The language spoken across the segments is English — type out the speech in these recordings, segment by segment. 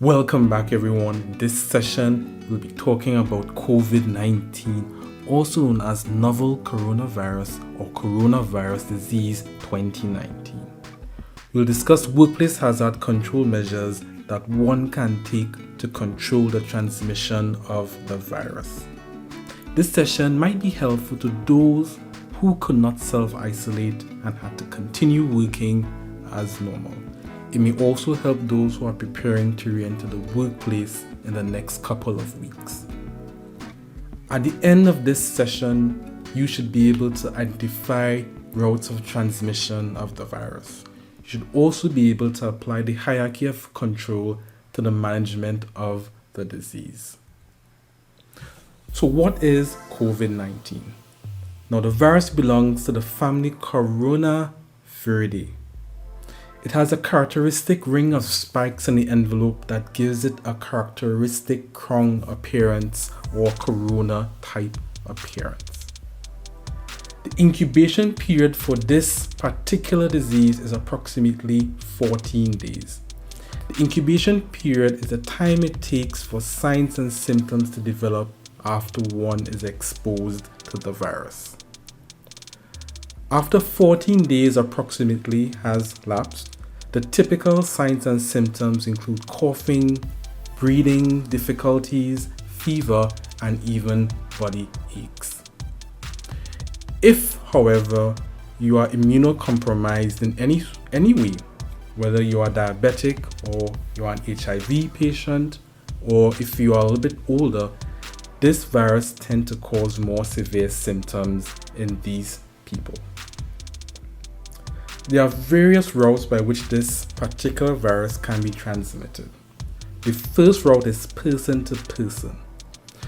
Welcome back, everyone. In this session, we'll be talking about COVID-19, also known as novel coronavirus or coronavirus disease 2019. We'll discuss workplace hazard control measures that one can take to control the transmission of the virus. This session might be helpful to those who could not self-isolate and had to continue working as normal. It may also help those who are preparing to re-enter the workplace in the next couple of weeks. At the end of this session, you should be able to identify routes of transmission of the virus. You should also be able to apply the hierarchy of control to the management of the disease. So what is COVID-19? Now, the virus belongs to the family Coronaviridae. It has a characteristic ring of spikes in the envelope that gives it a characteristic crown appearance or corona type appearance. The incubation period for this particular disease is approximately 14 days. The incubation period is the time it takes for signs and symptoms to develop after one is exposed to the virus. After 14 days approximately has lapsed, the typical signs and symptoms include coughing, breathing difficulties, fever, and even body aches. If, however, you are immunocompromised in any way, whether you are diabetic or you are an HIV patient, or if you are a little bit older, this virus tends to cause more severe symptoms in these people. There are various routes by which this particular virus can be transmitted. The first route is person to person.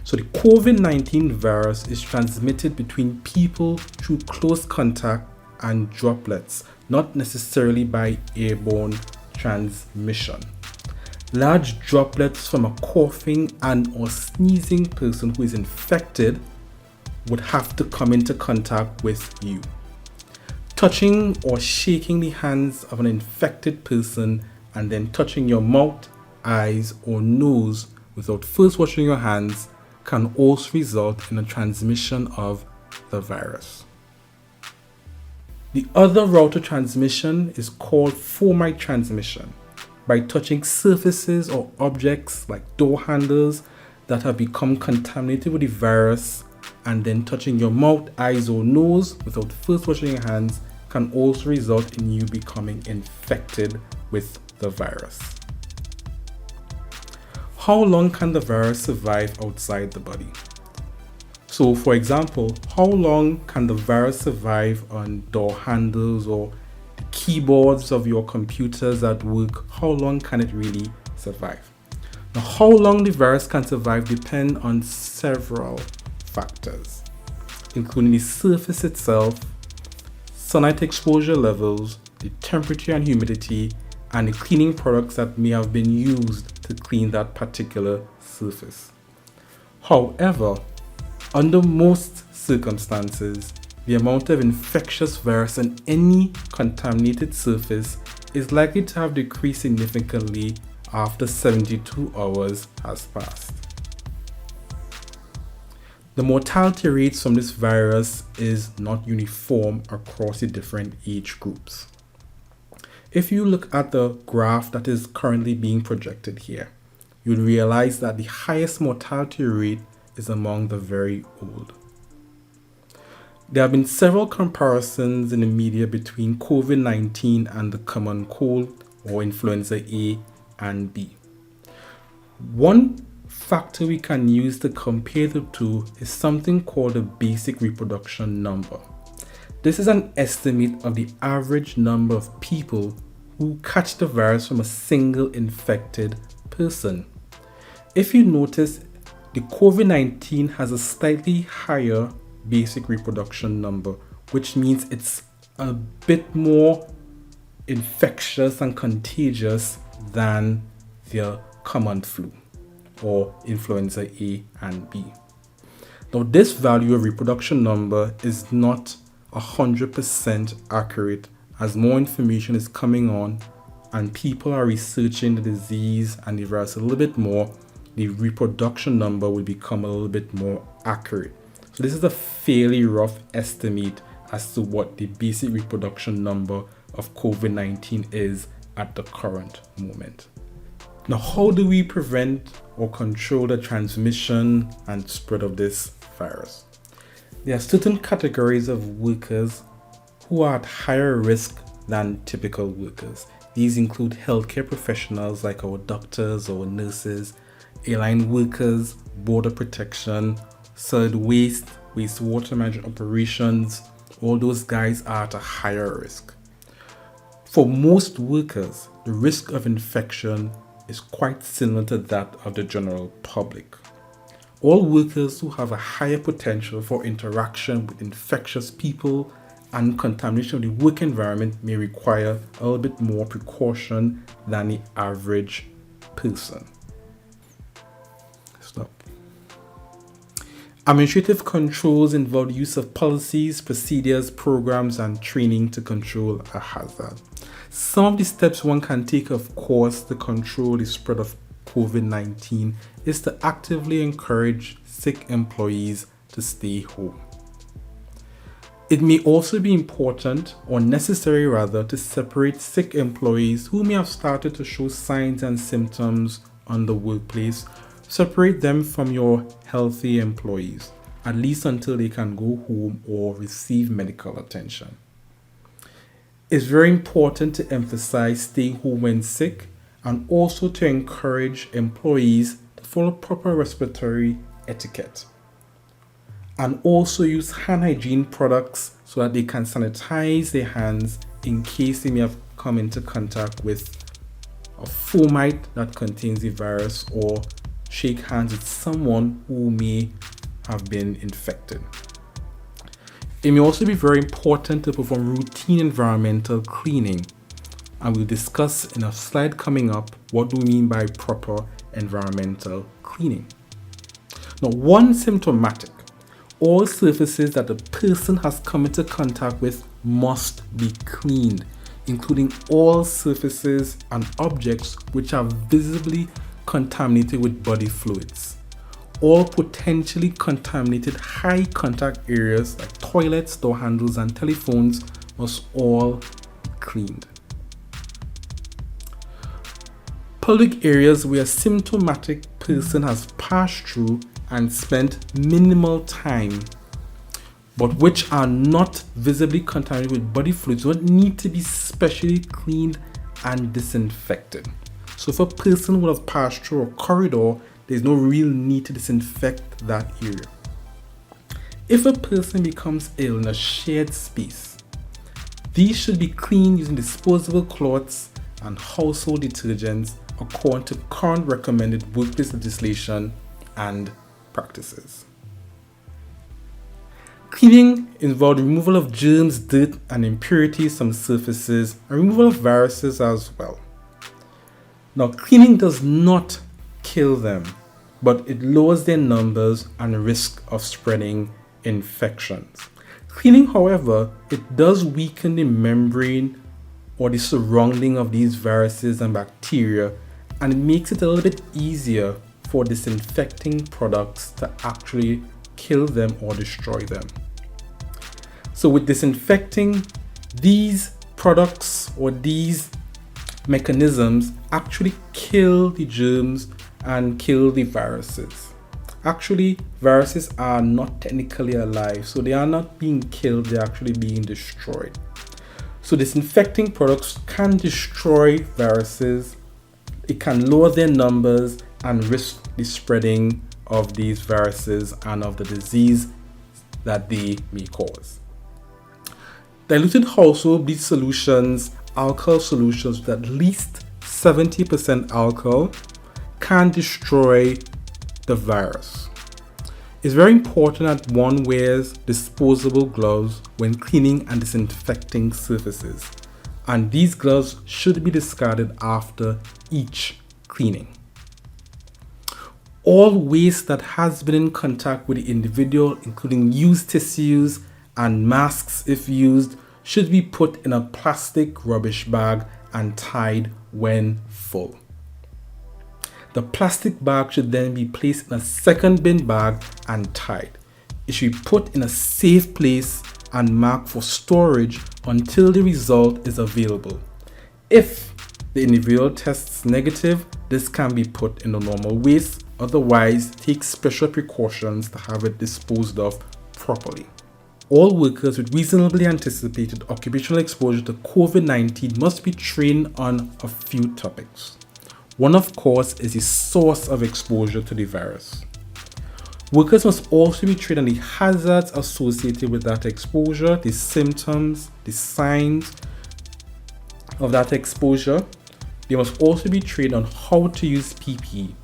So the COVID-19 virus is transmitted between people through close contact and droplets, not necessarily by airborne transmission. Large droplets from a coughing and or sneezing person who is infected would have to come into contact with you. Touching or shaking the hands of an infected person and then touching your mouth, eyes, or nose without first washing your hands can also result in a transmission of the virus. The other route of transmission is called fomite transmission, by touching surfaces or objects like door handles that have become contaminated with the virus, and then touching your mouth, eyes, or nose without first washing your hands can also result in you becoming infected with the virus. How long can the virus survive outside the body? So, for example, how long can the virus survive on door handles or the keyboards of your computers at work? How long can it really survive? Now, how long the virus can survive depends on several factors, including the surface itself, sunlight exposure levels, the temperature and humidity, and the cleaning products that may have been used to clean that particular surface. However, under most circumstances, the amount of infectious virus on any contaminated surface is likely to have decreased significantly after 72 hours has passed. The mortality rates from this virus is not uniform across the different age groups. If you look at the graph that is currently being projected here, you'll realize that the highest mortality rate is among the very old. There have been several comparisons in the media between COVID-19 and the common cold or influenza A and B. One factor we can use to compare the two is something called the basic reproduction number. This is an estimate of the average number of people who catch the virus from a single infected person. If you notice, the COVID-19 has a slightly higher basic reproduction number, which means it's a bit more infectious and contagious than the common flu or influenza A and B. Now, this value of reproduction number is not 100% accurate, as more information is coming on and people are researching the disease and the virus a little bit more, the reproduction number will become a little bit more accurate. So this is a fairly rough estimate as to what the basic reproduction number of COVID-19 is at the current moment. Now, how do we prevent or control the transmission and spread of this virus? There are certain categories of workers who are at higher risk than typical workers. These include healthcare professionals like our doctors or nurses, airline workers, border protection, solid waste, wastewater management operations. All those guys are at a higher risk. For most workers, the risk of infection is quite similar to that of the general public. All workers who have a higher potential for interaction with infectious people and contamination of the work environment may require a little bit more precaution than the average person. Stop. Administrative controls involve the use of policies, procedures, programs, and training to control a hazard. Some of the steps one can take, of course, to control the spread of COVID-19 is to actively encourage sick employees to stay home. It may also be important, or necessary rather, to separate sick employees who may have started to show signs and symptoms on the workplace. Separate them from your healthy employees, at least until they can go home or receive medical attention. It's very important to emphasize staying home when sick and also to encourage employees to follow proper respiratory etiquette. And also use hand hygiene products so that they can sanitize their hands in case they may have come into contact with a fomite that contains the virus or shake hands with someone who may have been infected. It may also be very important to perform routine environmental cleaning, and we'll discuss in a slide coming up what do we mean by proper environmental cleaning. Now, one symptomatic, all surfaces that the person has come into contact with must be cleaned, including all surfaces and objects which are visibly contaminated with body fluids. All potentially contaminated high contact areas like toilets, door handles, and telephones must all be cleaned. Public areas where a symptomatic person has passed through and spent minimal time, but which are not visibly contaminated with body fluids, don't need to be specially cleaned and disinfected. So if a person would have passed through a corridor, there's no real need to disinfect that area. If a person becomes ill in a shared space, these should be cleaned using disposable cloths and household detergents according to current recommended workplace legislation and practices. Cleaning involves removal of germs, dirt, and impurities from surfaces, and removal of viruses as well. Now, cleaning does not kill them, but it lowers their numbers and risk of spreading infections. Cleaning, however, it does weaken the membrane or the surrounding of these viruses and bacteria, and it makes it a little bit easier for disinfecting products to actually kill them or destroy them. So with disinfecting, these products or these mechanisms actually kill the germs and kill the viruses. Actually, viruses are not technically alive, so they are not being killed, they're actually being destroyed. So disinfecting products can destroy viruses, it can lower their numbers and risk the spreading of these viruses and of the disease that they may cause. Diluted household bleach solutions, alcohol solutions with at least 70% alcohol can destroy the virus. It's very important that one wears disposable gloves when cleaning and disinfecting surfaces, and these gloves should be discarded after each cleaning. All waste that has been in contact with the individual, including used tissues and masks if used, should be put in a plastic rubbish bag and tied when full. The plastic bag should then be placed in a second bin bag and tied. It should be put in a safe place and marked for storage until the result is available. If the individual tests negative, this can be put in the normal waste. Otherwise, take special precautions to have it disposed of properly. All workers with reasonably anticipated occupational exposure to COVID-19 must be trained on a few topics. One, of course, is the source of exposure to the virus. Workers must also be trained on the hazards associated with that exposure, the symptoms, the signs of that exposure. They must also be trained on how to use PPE.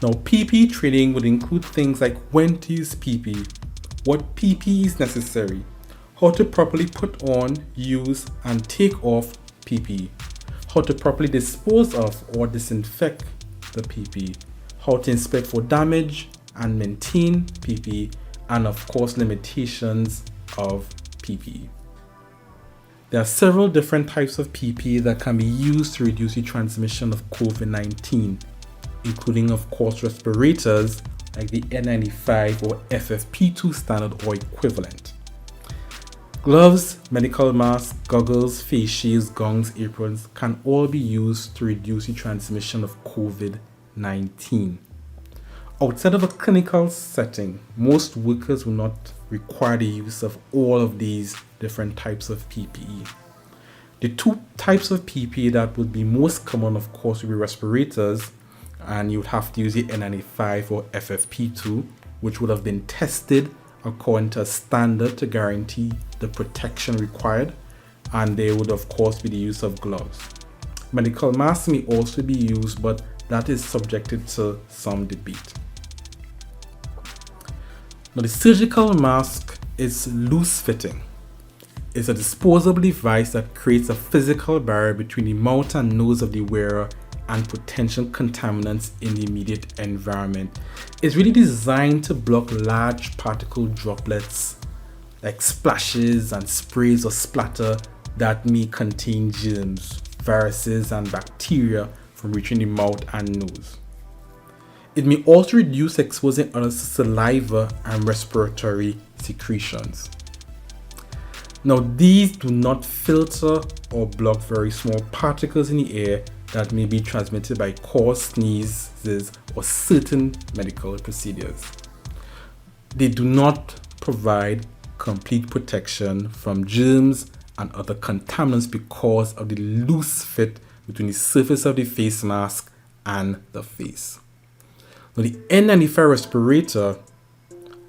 Now, PPE training would include things like when to use PPE, what PPE is necessary, how to properly put on, use, and take off PPE, how to properly dispose of or disinfect the PPE, how to inspect for damage and maintain PPE, and of course limitations of PPE. There are several different types of PPE that can be used to reduce the transmission of COVID-19, including of course respirators like the N95 or FFP2 standard or equivalent. Gloves, medical masks, goggles, face shields, gowns, aprons can all be used to reduce the transmission of COVID-19. Outside of a clinical setting, most workers will not require the use of all of these different types of PPE. The two types of PPE that would be most common, of course, would be respirators, and you would have to use the N95 or FFP2, which would have been tested according to a standard to guarantee the protection required, and there would of course be the use of gloves. Medical masks may also be used, but that is subjected to some debate. Now, the surgical mask is loose fitting. It's a disposable device that creates a physical barrier between the mouth and nose of the wearer and potential contaminants in the immediate environment. It's really designed to block large particle droplets like splashes and sprays or splatter that may contain germs, viruses, and bacteria from reaching the mouth and nose. It may also reduce exposing others to saliva and respiratory secretions. Now, these do not filter or block very small particles in the air that may be transmitted by coughs, sneezes, or certain medical procedures. They do not provide complete protection from germs and other contaminants because of the loose fit between the surface of the face mask and the face. Now, the N95 respirator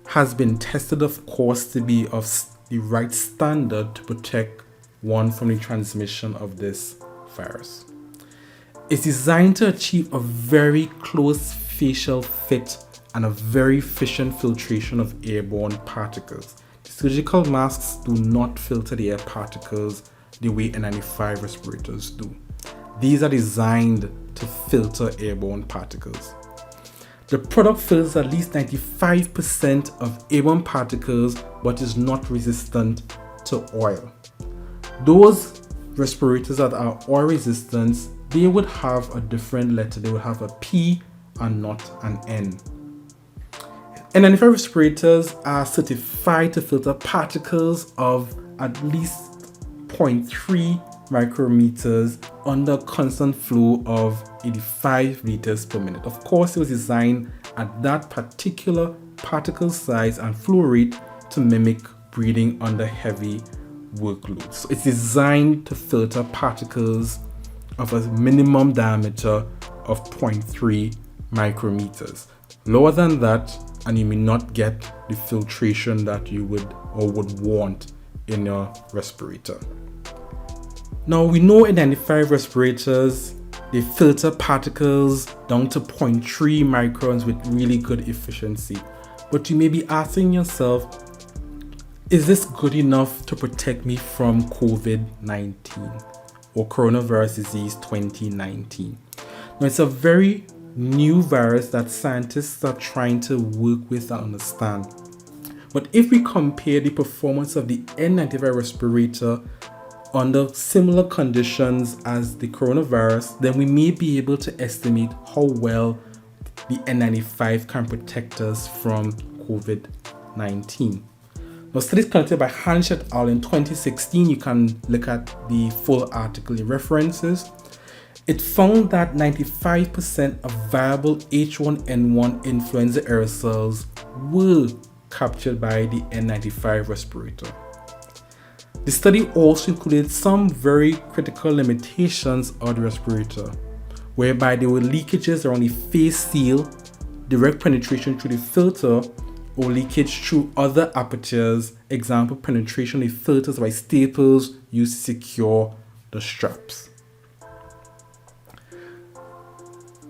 has been tested, of course, to be of the right standard to protect one from the transmission of this virus. It's designed to achieve a very close facial fit and a very efficient filtration of airborne particles. The surgical masks do not filter the air particles the way N95 respirators do. These are designed to filter airborne particles. The product filters at least 95% of airborne particles but is not resistant to oil. Those respirators that are oil resistant, they would have a different letter. They would have a P and not an N. N95 respirators are certified to filter particles of at least 0.3 micrometers under a constant flow of 85 liters per minute. Of course, it was designed at that particular particle size and flow rate to mimic breathing under heavy workloads. So it's designed to filter particles of a minimum diameter of 0.3 micrometers. Lower than that, and you may not get the filtration that you would want in your respirator. Now, we know N95 respirators, they filter particles down to 0.3 microns with really good efficiency. But you may be asking yourself, is this good enough to protect me from COVID-19 or coronavirus disease 2019? Now, it's a very new virus that scientists are trying to work with and understand. But if we compare the performance of the N95 respirator under similar conditions as the coronavirus, then we may be able to estimate how well the N95 can protect us from COVID-19. Now, studies conducted by Hansch et al. In 2016, you can look at the full article in references. It found that 95% of viable H1N1 influenza aerosols were captured by the N95 respirator. The study also included some very critical limitations of the respirator, whereby there were leakages around the face seal, direct penetration through the filter, or leakage through other apertures, example penetration of the filters by staples used to secure the straps.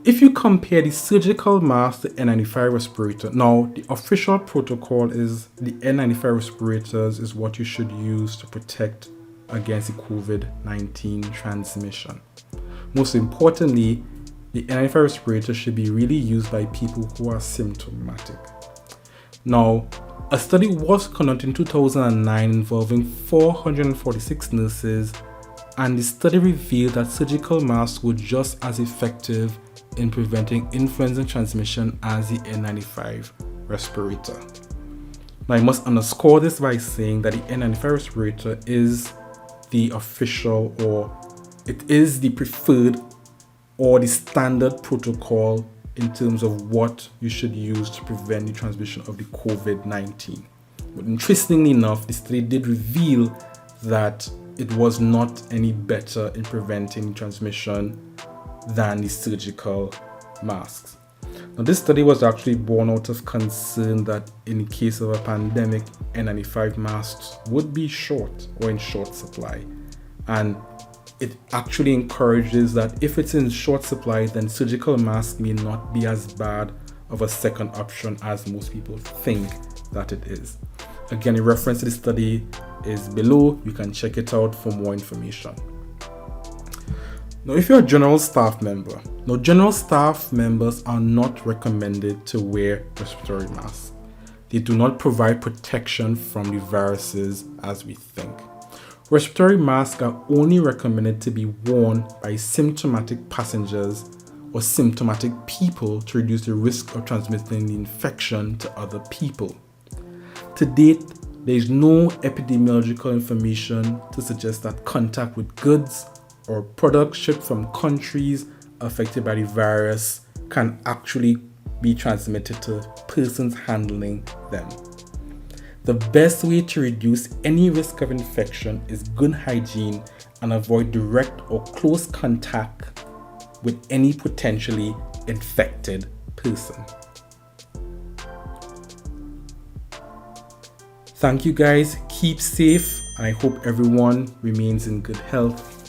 If you compare the surgical mask to N95 respirator, now the official protocol is the N95 respirators is what you should use to protect against the COVID-19 transmission. Most importantly, the N95 respirator should be really used by people who are symptomatic. Now, a study was conducted in 2009 involving 446 nurses, and the study revealed that surgical masks were just as effective in preventing influenza transmission as the N95 respirator. Now, I must underscore this by saying that the N95 respirator is the official, or it is the preferred or the standard protocol in terms of what you should use to prevent the transmission of the COVID-19. But interestingly enough, the study did reveal that it was not any better in preventing transmission than the surgical masks. Now, this study was actually born out of concern that in the case of a pandemic, N95 masks would be short or in short supply. And it actually encourages that if it's in short supply, then surgical masks may not be as bad of a second option as most people think that it is. Again, a reference to the study is below. You can check it out for more information. Now, if you're a general staff member, general staff members are not recommended to wear respiratory masks. They do not provide protection from the viruses as we think. Respiratory masks are only recommended to be worn by symptomatic passengers or symptomatic people to reduce the risk of transmitting the infection to other people. To date, there is no epidemiological information to suggest that contact with goods or products shipped from countries affected by the virus can actually be transmitted to persons handling them. The best way to reduce any risk of infection is good hygiene and avoid direct or close contact with any potentially infected person. Thank you guys, keep safe, and I hope everyone remains in good health.